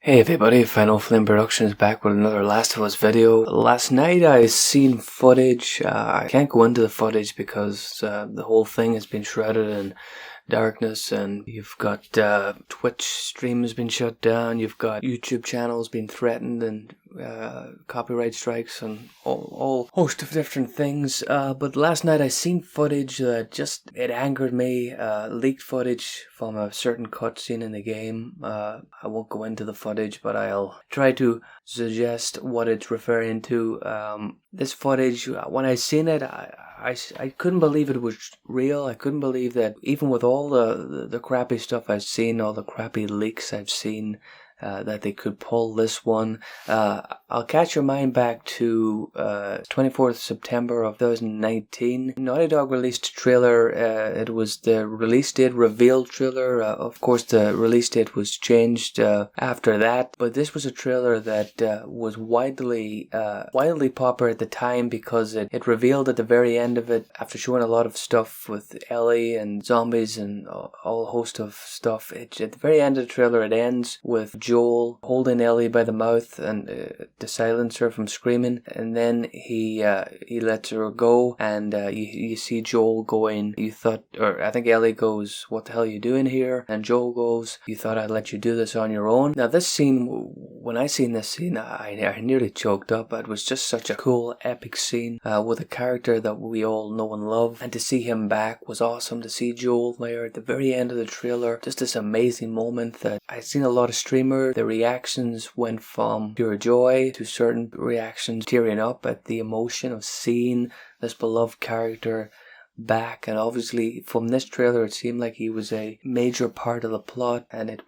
Hey everybody, Final Flame Productions back with another Last of Us video. Last night I seen footage. I can't go into the footage because the whole thing has been shrouded in darkness, and you've got Twitch streams been shut down, you've got YouTube channels being threatened, and copyright strikes and all host of different things. But last night I seen footage that it angered me. Leaked footage from a certain cutscene in the game. I won't go into the footage, but I'll try to suggest what it's referring to. This footage, when I seen it, I couldn't believe it was real. I couldn't believe that even with all the crappy stuff I've seen, all the crappy leaks I've seen, that they could pull this one. I'll catch your mind back to 24th September of 2019. Naughty Dog released a trailer. It was the release date revealed trailer. Of course, the release date was changed after that, but this was a trailer that was widely popular at the time because it revealed at the very end of it, after showing a lot of stuff with Ellie and zombies and all host of stuff. At the very end of the trailer, it ends with Joel holding Ellie by the mouth and to silence her from screaming, and then he lets her go, and you see Joel going, I think Ellie goes, "What the hell are you doing here?" And Joel goes, "You thought I'd let you do this on your own?" Now this scene, when I seen this scene, I nearly choked up. It was just such a cool, epic scene with a character that we all know and love, and to see him back was awesome. To see Joel there at the very end of the trailer, just this amazing moment that I've seen a lot of streamers. The reactions went from pure joy to certain reactions tearing up at the emotion of seeing this beloved character back. And obviously from this trailer it seemed like he was a major part of the plot, and it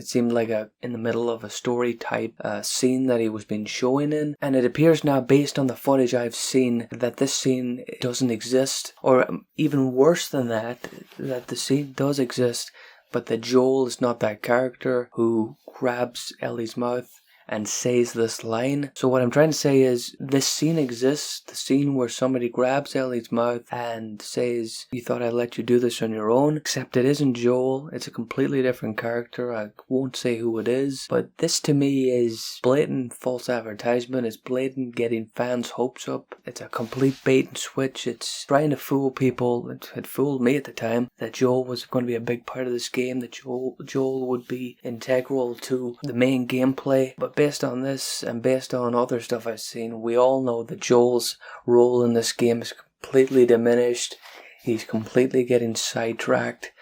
seemed like in the middle of a story type scene that he was being shown in. And it appears now, based on the footage I've seen, that this scene doesn't exist, or even worse than that the scene does exist, but that Joel is not that character who grabs Ellie's mouth and says this line. So what I'm trying to say is, this scene exists, the scene where somebody grabs Ellie's mouth and says, "You thought I'd let you do this on your own," except it isn't Joel. It's a completely different character. I won't say who it is, but this to me is blatant false advertisement. It's blatant getting fans' hopes up. It's a complete bait and switch. It's trying to fool people. It had fooled me at the time that Joel was going to be a big part of this game, that Joel would be integral to the main gameplay. But based on this and based on other stuff I've seen, we all know that Joel's role in this game is completely diminished. He's completely getting sidetracked.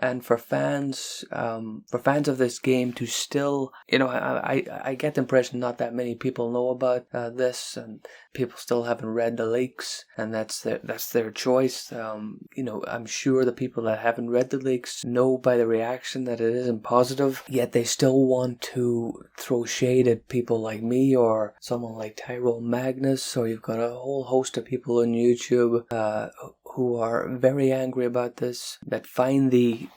And for fans of this game to still, I get the impression not that many people know about this, and people still haven't read the leaks, and that's their choice. I'm sure the people that haven't read the leaks know by the reaction that it isn't positive, yet they still want to throw shade at people like me or someone like Tyrone Magnus, or you've got a whole host of people on YouTube who are very angry about this, that find the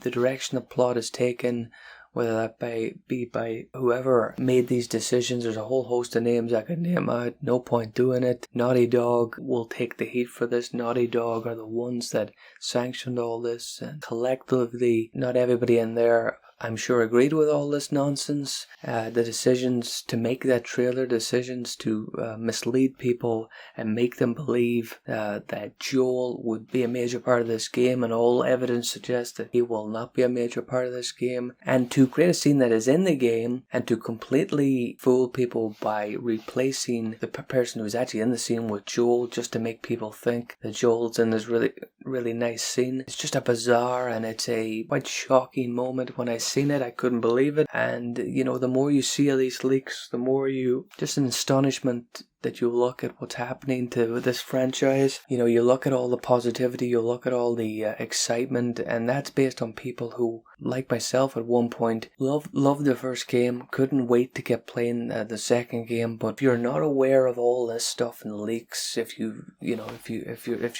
direction the plot is taken, whether that be by whoever made these decisions. There's a whole host of names I could name out, no point doing it. Naughty Dog will take the heat for this. Naughty Dog are the ones that sanctioned all this, and collectively, not everybody in there, I'm sure, agreed with all this nonsense. The decisions to make that trailer, decisions to mislead people and make them believe that Joel would be a major part of this game, and all evidence suggests that he will not be a major part of this game, and to create a scene that is in the game, and to completely fool people by replacing the person who's actually in the scene with Joel, just to make people think that Joel's in this really, really nice scene. It's just a bizarre, and it's a quite shocking moment. When I seen it, I couldn't believe it. And the more you see of these leaks, the more you just in astonishment that you look at what's happening to this franchise. You look at all the positivity, you look at all the excitement, and that's based on people who, like myself at one point, loved the first game, couldn't wait to get playing the second game. But if you're not aware of all this stuff and leaks, if you're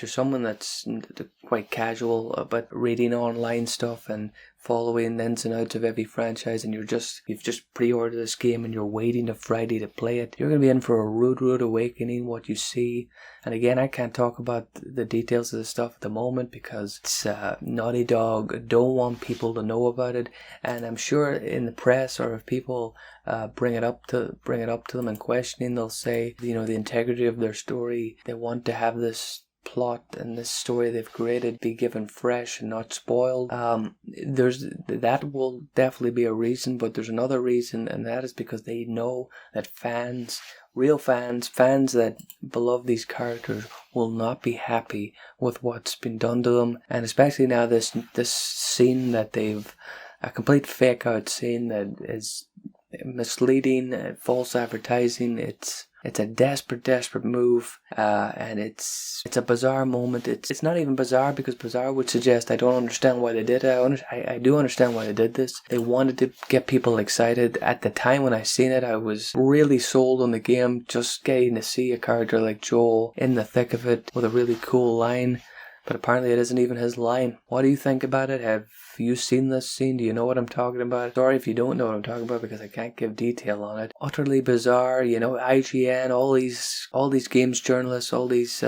someone that's quite casual about reading online stuff and following the ins and outs of every franchise and you've just pre-ordered this game and you're waiting to Friday to play it, you're going to be in for a rude awakening. What you see, and again, I can't talk about the details of the stuff at the moment because it's Naughty Dog don't want people to know about it, and I'm sure in the press or if people bring it up to them and questioning, they'll say, the integrity of their story. They want to have this plot and this story they've created be given fresh and not spoiled. That will definitely be a reason, but there's another reason, and that is because they know that real fans that love these characters will not be happy with what's been done to them, and especially now this scene that they've a complete fake out scene that is misleading, false advertising. It's a desperate move, and it's a bizarre moment. It's not even bizarre because bizarre would suggest I don't understand why they did it. I do understand why they did this. They wanted to get people excited. At the time when I seen it, I was really sold on the game, just getting to see a character like Joel in the thick of it with a really cool line. But apparently it isn't even his line. What do you think about it? Have you seen this scene? Do you know what I'm talking about? Sorry if you don't know what I'm talking about because I can't give detail on it. Utterly bizarre, IGN, all these games journalists, all these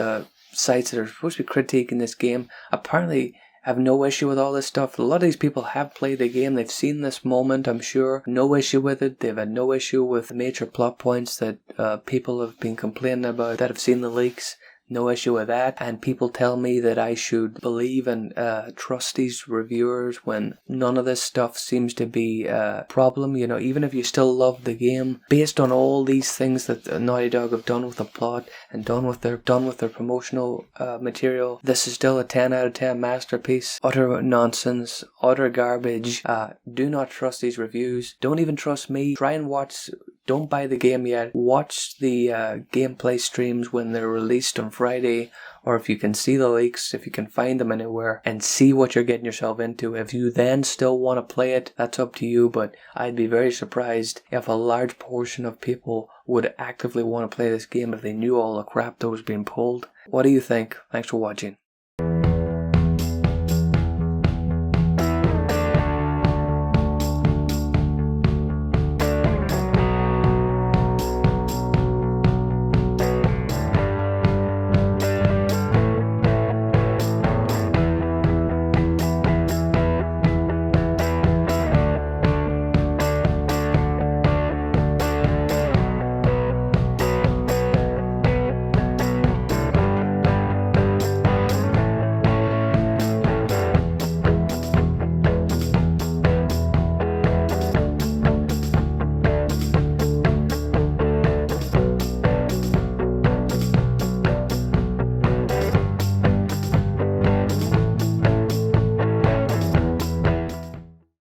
sites that are supposed to be critiquing this game, apparently have no issue with all this stuff. A lot of these people have played the game. They've seen this moment, I'm sure. No issue with it. They've had no issue with the major plot points that people have been complaining about that have seen the leaks. No issue with that, and people tell me that I should believe and trust these reviewers when none of this stuff seems to be a problem. Even if you still love the game, based on all these things that Naughty Dog have done with the plot and done with their promotional material, this is still a 10 out of 10 masterpiece. Utter nonsense, utter garbage. Do not trust these reviews. Don't even trust me. Try and watch. Don't buy the game yet. Watch the gameplay streams when they're released on Friday, or if you can see the leaks, if you can find them anywhere, and see what you're getting yourself into. If you then still want to play it, that's up to you, but I'd be very surprised if a large portion of people would actively want to play this game if they knew all the crap that was being pulled. What do you think? Thanks for watching.